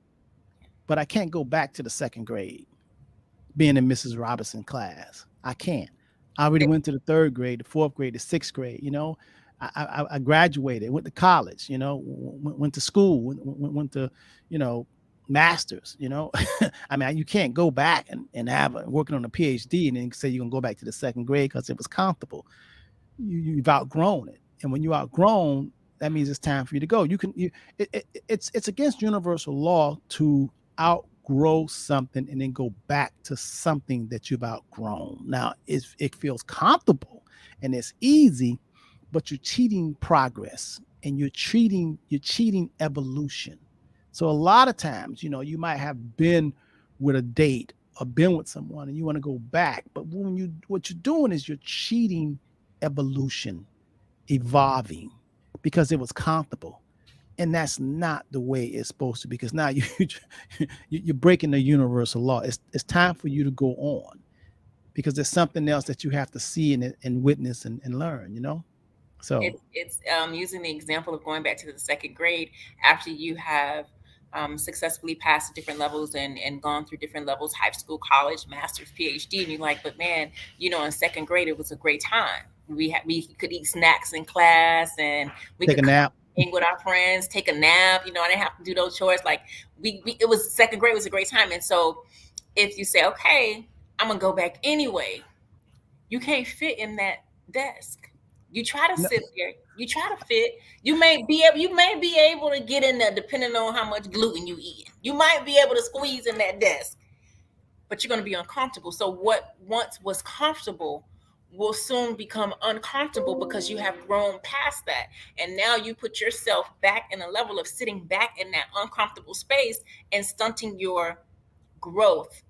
but I can't go back to the second grade being in Mrs. Robinson class. I can't. I already went to the third grade, the fourth grade, the sixth grade. I graduated, went to college. Went to school, went to, you know, masters. I mean, you can't go back and have working on a PhD and then say you're gonna go back to the second grade because it was comfortable. You've outgrown it, and when you outgrown, that means it's time for you to go. It's against universal law to outgrow something and then go back to something that you've outgrown. Now, it feels comfortable and it's easy, but you're cheating progress and you're cheating evolution. So a lot of times, you might have been with a date or been with someone and you want to go back, but what you're doing is you're cheating evolution, evolving because it was comfortable. And that's not the way it's supposed to be because now you're breaking the universal law. It's time for you to go on because there's something else that you have to see and witness and learn. So It's using the example of going back to the second grade after you have successfully passed different levels and gone through different levels, high school, college, master's, PhD, and you're like, but man, in second grade it was a great time. We could eat snacks in class and we take could a nap. hang with our friends, take a nap. I didn't have to do those chores. Like it was second grade was a great time. And so if you say, okay, I'm gonna go back anyway, you can't fit in that desk. You try to No, sit there, you try to fit. You may be able to get in there depending on how much gluten you eat. You might be able to squeeze in that desk, but you're going to be uncomfortable. So what once was comfortable will soon become uncomfortable because you have grown past that. And now you put yourself back in a level of sitting back in that uncomfortable space and stunting your growth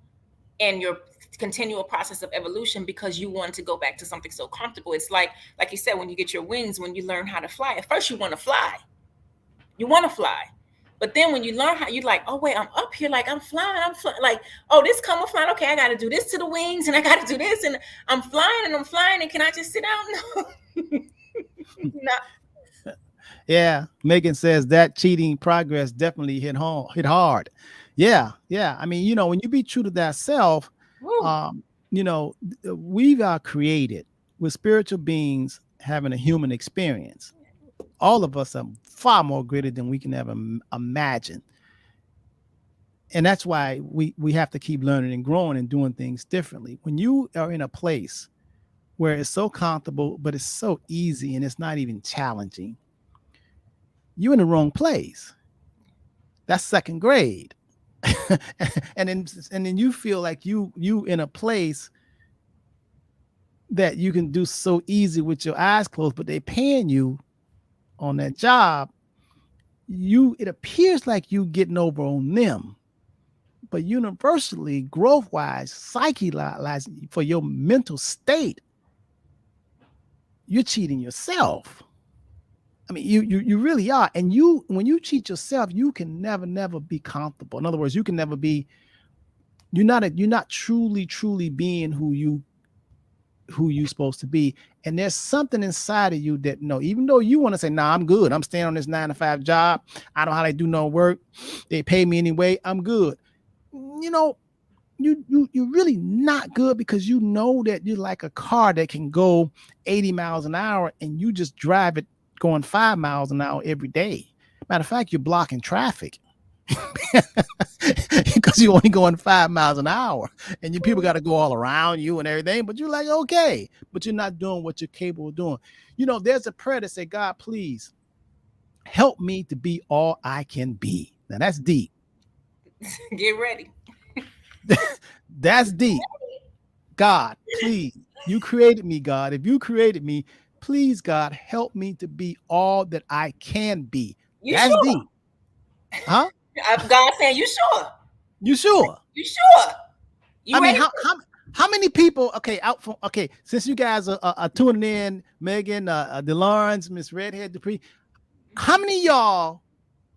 and your continual process of evolution because you want to go back to something so comfortable. It's like you said, when you get your wings, when you learn how to fly, at first you want to fly. You want to fly. But then when you learn how, you're like, oh wait, I'm up here, like I'm flying, like, oh, this come with flying. Okay, I got to do this to the wings, and I got to do this, and I'm flying, and can I just sit down? No, no. yeah, Megan says that cheating progress definitely hit hard. Yeah. I mean, when you be true to that self, Woo. um, we are created with spiritual beings having a human experience. All of us are far more greater than we can ever imagine. And that's why we have to keep learning and growing and doing things differently. When you are in a place where it's so comfortable, but it's so easy and it's not even challenging, you're in the wrong place. That's second grade. And then you feel like you in a place that you can do so easy with your eyes closed, but they paying you on that job. You it appears like you getting over on them, but universally, growth wise, psyche wise, for your mental state, you're cheating yourself. I mean, you really are. And you when you cheat yourself, you can never be comfortable. In other words, you can never be. You're not truly being who you supposed to be. And there's something inside of you that no, even though you want to say, nah, I'm good. I'm staying on this 9 to 5 job. I don't know how they do no work. They pay me anyway. I'm good. You know, you're really not good because you know that you're like a car that can go 80 miles an hour and you just drive it going 5 miles an hour every day. Matter of fact, you're blocking traffic because you're only going 5 miles an hour and you people got to go all around you and everything, but you're like, okay, but you're not doing what you're capable of doing. There's a prayer that say, God, please help me to be all I can be. Now that's deep. Get ready. That's deep. God, please, you created me, God. If you created me, please, God, help me to be all that I can be. You That's sure? deep. Huh? God saying, you sure? You sure? You sure? You I mean, ready? how many people? Okay, since you guys are tuning in, Megan, DeLawrence, Miss Redhead Dupree, how many of y'all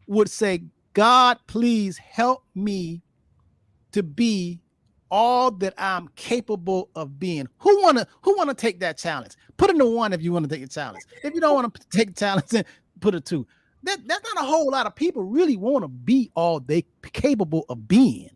would say, God, please help me to be all that I'm capable of being? Who wanna take that challenge? Put in the one if you want to take a challenge. If you don't want to take the challenge, then put a two. That's not a whole lot of people really want to be all they capable of being.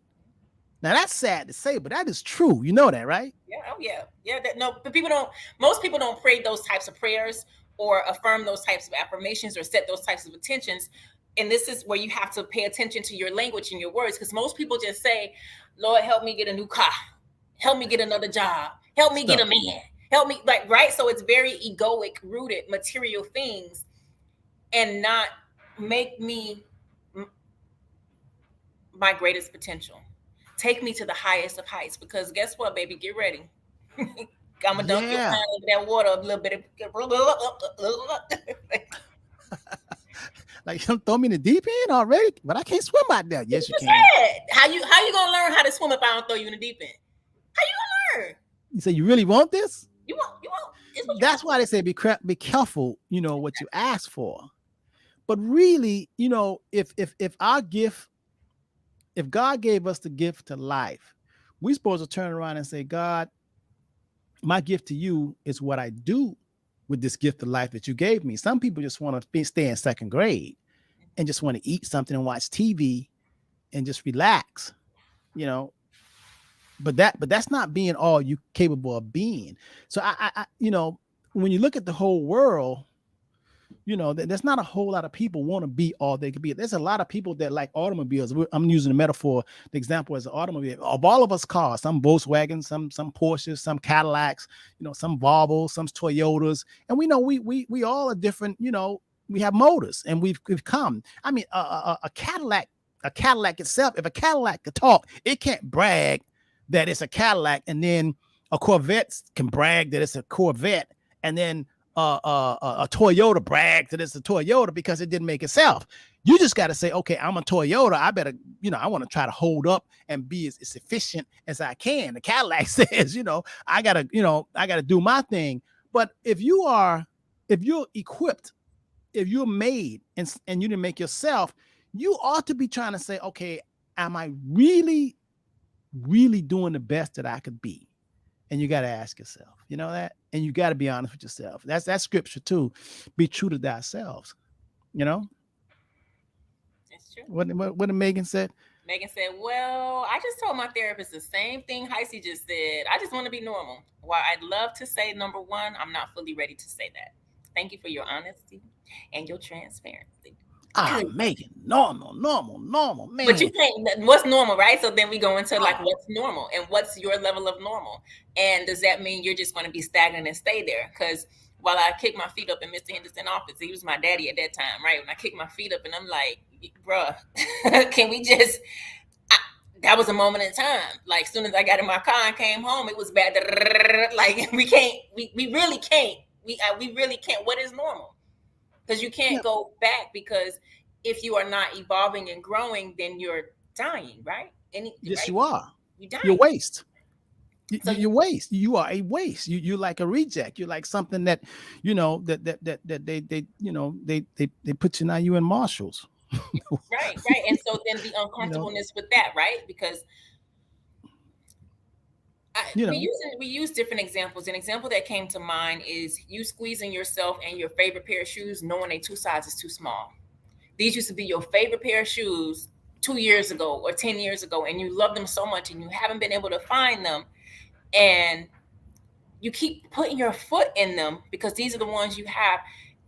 Now that's sad to say, but that is true. You know that, right? Yeah, oh yeah, yeah. No, but people don't. Most people don't pray those types of prayers or affirm those types of affirmations or set those types of intentions. And this is where you have to pay attention to your language and your words, because most people just say, "Lord, help me get a new car, help me get another job, help me get a Stuff. man, help me," like, right. So it's very egoic, rooted, material things, and not make me my greatest potential. Take me to the highest of heights, because guess what, baby? Get ready. I'm gonna dunk your Yeah. behind into that water a little bit. Like you throw me in the deep end already, but I can't swim out there. What Yes, you you can. said? How you gonna learn how to swim if I don't throw you in the deep end? How you gonna learn? You say you really want this? You want. It's what you That's why they say be careful. What you ask for. But really, if our gift, if God gave us the gift to life, we're supposed to turn around and say, God, my gift to you is what I do with this gift of life that you gave me. Some people just want to stay in second grade and just want to eat something and watch TV and just relax, you know. But that's not being all you capable of being. So when you look at the whole world, there's not a whole lot of people want to be all they could be. There's a lot of people that like automobiles. I'm using the metaphor, the example as an automobile. Of all of us cars, some Volkswagen, some Porsches, some Cadillacs, some Volvos, some Toyotas, and we know we all are different. We have motors, and we've come. I mean, a Cadillac itself. If a Cadillac could talk, it can't brag that it's a Cadillac, and then a Corvette can brag that it's a Corvette, and then a Toyota brag that it's a Toyota because it didn't make itself. You just got to say, okay, I'm a Toyota. I better, I want to try to hold up and be as efficient as I can. The Cadillac says, I gotta do my thing. But if you're equipped, if you're made and you didn't make yourself, you ought to be trying to say, okay, am I really, really doing the best that I could be? And you got to ask yourself, that, and you got to be honest with yourself. That's scripture too. Be true to thyself. It's true. What Megan said. Megan said, "Well, I just told my therapist the same thing Heisey just said. I just want to be normal. While I'd love to say number one, I'm not fully ready to say that." Thank you for your honesty and your transparency. Ah, Megan, normal, normal, normal, But you man. can't, what's normal, right? So then we go into like Oh, what's normal and what's your level of normal. And does that mean you're just going to be stagnant and stay there? Because while I kicked my feet up in Mr. Henderson office, he was my daddy at that time, right? When I kicked my feet up and I'm like, bruh, can we just, I, that was a moment in time. Like, as soon as I got in my car and came home, it was bad. Like, we can't, we really can't. We really can't. What is normal? Because you yeah, can't go back, because if you are not evolving and growing, then you're dying, right? yes, Right? you are. You're You're dying. waste. So You waste. You are a waste. You're like a reject. You're like something that, that they they put you now. You in Marshalls. right, right. And so then the you know, uncomfortableness with that, right? Because you we know. use different examples. An example that came to mind is you squeezing yourself and your favorite pair of shoes, knowing they two sizes too small. These used to be your favorite pair of shoes 2 years ago or 10 years ago, and you love them so much, and you haven't been able to find them, and you keep putting your foot in them because these are the ones you have,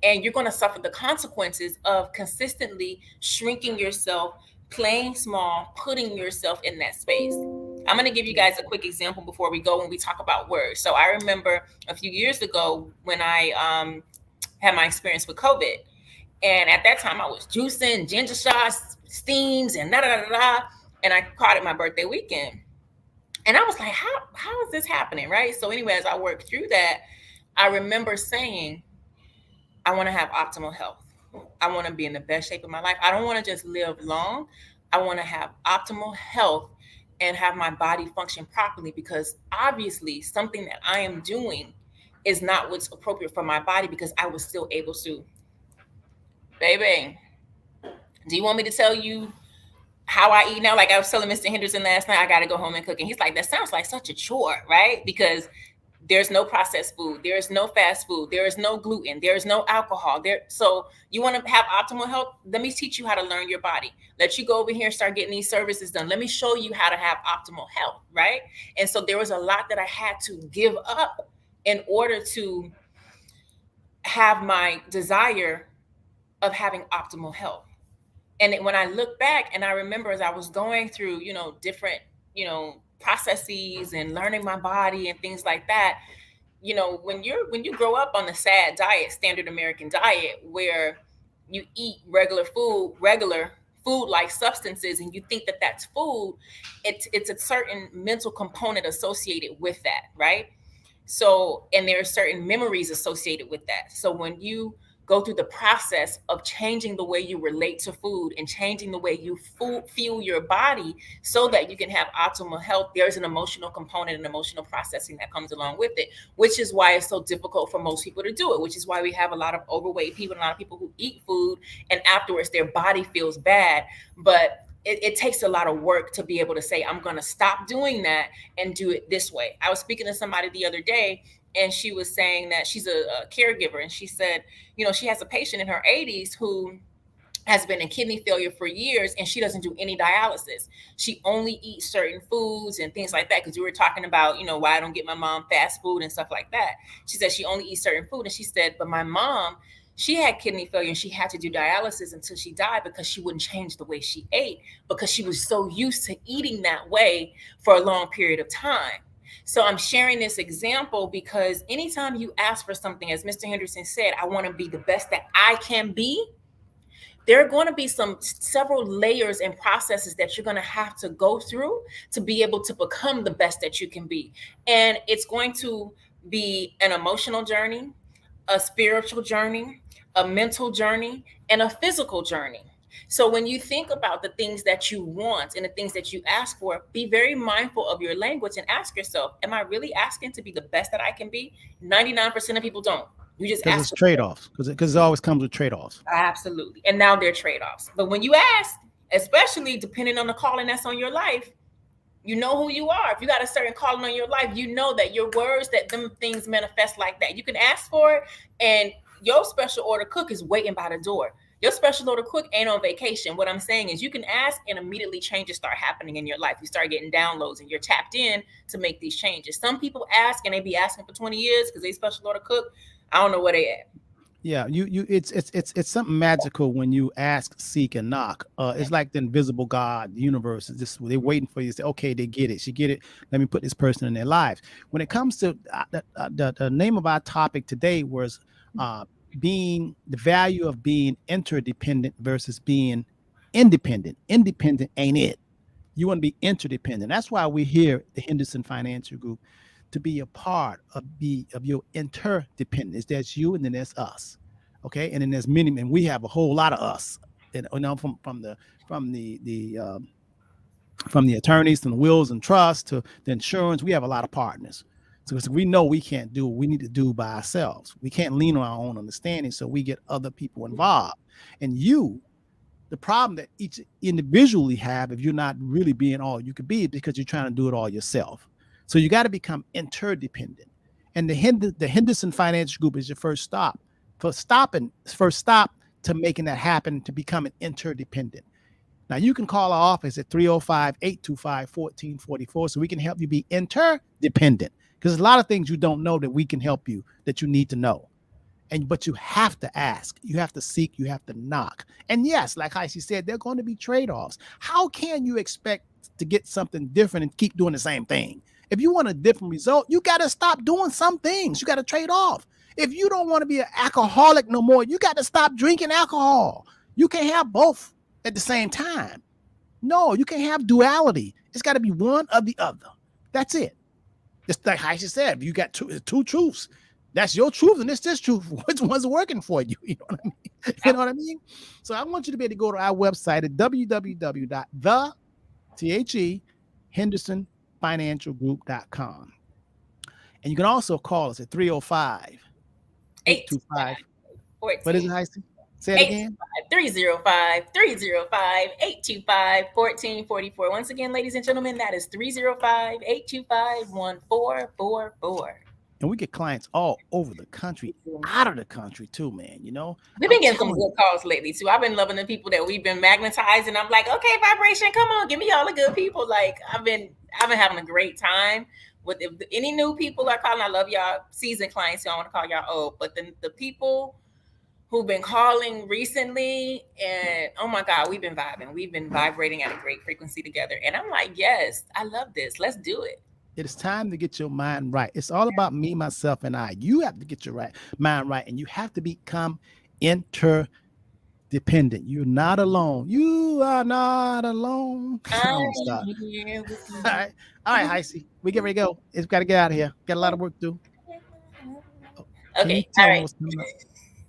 and you're going to suffer the consequences of consistently shrinking yourself, playing small, putting yourself in that space. I'm going to give you guys a quick example before we go when we talk about words. So I remember a few years ago when I had my experience with COVID, and at that time I was juicing ginger shots, steams, and da da da da, and I caught it my birthday weekend. And I was like, how is this happening? Right. So anyway, as I worked through that, I remember saying, I want to have optimal health. I want to be in the best shape of my life. I don't want to just live long. I want to have optimal health and have my body function properly, because obviously something that I am doing is not what's appropriate for my body, because I was still able to. Baby, do you want me to tell you how I eat now? Like I was telling Mr. Henderson last night, I got to go home and cook. And he's like, that sounds like such a chore, right? Because there's no processed food, there is no fast food, there is no gluten, there is no alcohol there. So you want to have optimal health? Let me teach you how to learn your body. Let you go over here and start getting these services done. Let me show you how to have optimal health, right? And so there was a lot that I had to give up in order to have my desire of having optimal health. And when I look back and I remember as I was going through, different, processes and learning my body and things like that, when you grow up on the sad diet, standard American diet, where you eat regular food like substances, and you think that that's food, it's a certain mental component associated with that, right? So, and there are certain memories associated with that. So when you go through the process of changing the way you relate to food and changing the way you fuel your body so that you can have optimal health, there's an emotional component and emotional processing that comes along with it, which is why it's so difficult for most people to do it, which is why we have a lot of overweight people and a lot of people who eat food and afterwards their body feels bad. But it takes a lot of work to be able to say, I'm going to stop doing that and do it this way. I was speaking to somebody the other day, and she was saying that she's a caregiver, and she said, she has a patient in her 80s who has been in kidney failure for years, and she doesn't do any dialysis. She only eats certain foods and things like that, because we were talking about, why I don't get my mom fast food and stuff like that. She said she only eats certain food, and she said, but my mom, she had kidney failure and she had to do dialysis until she died, because she wouldn't change the way she ate, because she was so used to eating that way for a long period of time. So I'm sharing this example because anytime you ask for something, as Mr. Henderson said, I want to be the best that I can be, there are going to be several layers and processes that you're going to have to go through to be able to become the best that you can be. And it's going to be an emotional journey, a spiritual journey, a mental journey, and a physical journey. So when you think about the things that you want and the things that you ask for, be very mindful of your language and ask yourself, am I really asking to be the best that I can be? 99% of people don't. You just Because ask it's for trade offs. Because it always comes with trade offs. absolutely. And now they're trade-offs. But when you ask, especially depending on the calling that's on your life, you know who you are. If you got a certain calling on your life, you know that your words, that them things manifest like that. You can ask for it, and your special order cook is waiting by the door. Your special order cook ain't on vacation. What I'm saying is you can ask and immediately changes start happening in your life. You start getting downloads and you're tapped in to make these changes. Some people ask and they be asking for 20 years because they special order cook. I don't know where they at. Yeah, it's something magical when you ask, seek, and knock. It's like the invisible God, the universe is just they're waiting for you to say, okay, they get it, she get it. Let me put this person in their lives. When it comes to the name of our topic today was uh, being the value of being interdependent versus being independent. Independent ain't it. You want to be interdependent. That's why we're here at the Henderson Financial Group to be a part of your interdependence. That's you, and then there's us. Okay, and then there's many, and we have a whole lot of us. And you know, from from the attorneys, from the wills and trusts to the insurance, we have a lot of partners. So we know we can't do what we need to do by ourselves. We can't lean on our own understanding, so we get other people involved. And you, the problem that each individually have, if you're not really being all you could be, is because you're trying to do it all yourself. So you got to become interdependent. And the Henderson Financial Group is your first stop to making that happen, to becoming interdependent. Now you can call our office at 305-825-1444 so we can help you be interdependent. Because there's a lot of things you don't know that we can help you, that you need to know. But you have to ask, you have to seek, you have to knock. And yes, like Heisey said, there are going to be trade-offs. How can you expect to get something different and keep doing the same thing? If you want a different result, you got to stop doing some things. You got to trade off. If you don't want to be an alcoholic no more, you got to stop drinking alcohol. You can't have both at the same time. No, you can't have duality. It's got to be one or the other. That's it. Just like Heisey said, you got two truths. That's your truth, and it's this truth. Which one's working for you? You know what I mean? You know what I mean? So I want you to be able to go to our website at www.hendersonfinancialgroup.com. And you can also call us at 305-825. What is it, Heisey? Say it again. 305-305-825-1444. Once again, ladies and gentlemen, that is 305-825-1444. And we get clients all over the country, out of the country too, man. You know, we've been getting some good calls lately too. I've been loving the people that we've been magnetizing. I'm like, okay, vibration, come on, give me all the good people. Like I've been having a great time. With if any new people are calling, I love y'all seasoned clients. So I want to call y'all old, but the people who've been calling recently, and oh my God, we've been vibing. We've been vibrating at a great frequency together. And I'm like, yes, I love this. Let's do it. It is time to get your mind right. It's all about me, myself, and I. You have to get your mind right, and you have to become interdependent. You're not alone. You are not alone. I'm stop. All right, Heisey. We get ready to go. It's got to get out of here. Got a lot of work to do. Okay, all right.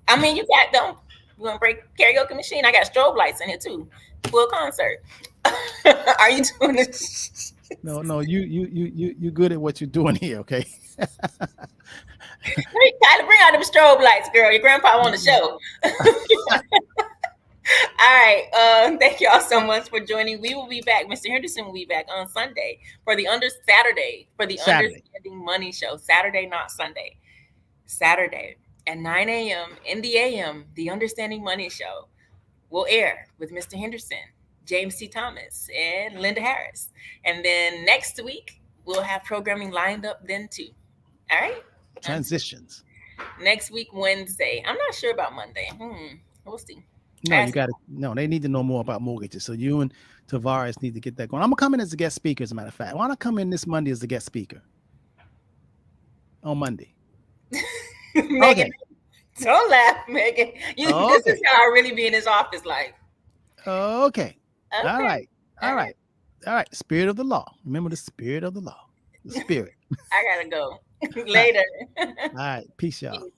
I mean, you got you want to break karaoke machine? I got strobe lights in here too. Full concert. Are you doing this? No, you good at what you're doing here, okay? Tyler, bring out them strobe lights, girl. Your grandpa on the show. All right. Thank you all so much for joining. We will be back. Mr. Henderson will be back on Sunday for the Saturday Understanding Money Show. Saturday, not Sunday. Saturday at 9 a.m. in the a.m. The Understanding Money Show will air with Mr. Henderson, James T. Thomas, and Linda Harris. And then next week, we'll have programming lined up then too. All right? Transitions. Next week, Wednesday. I'm not sure about Monday. We'll see. No, you got to. No, they need to know more about mortgages. So you and Tavares need to get that going. I'm gonna come in as a guest speaker. As a matter of fact, I want to come in this Monday as a guest speaker. On Monday. Megan, okay. Don't laugh, Megan. This is how I really be in his office, like. Okay. All right. Spirit of the law. Remember the spirit of the law. The spirit. I gotta go. Later. All right. Peace, y'all. Peace.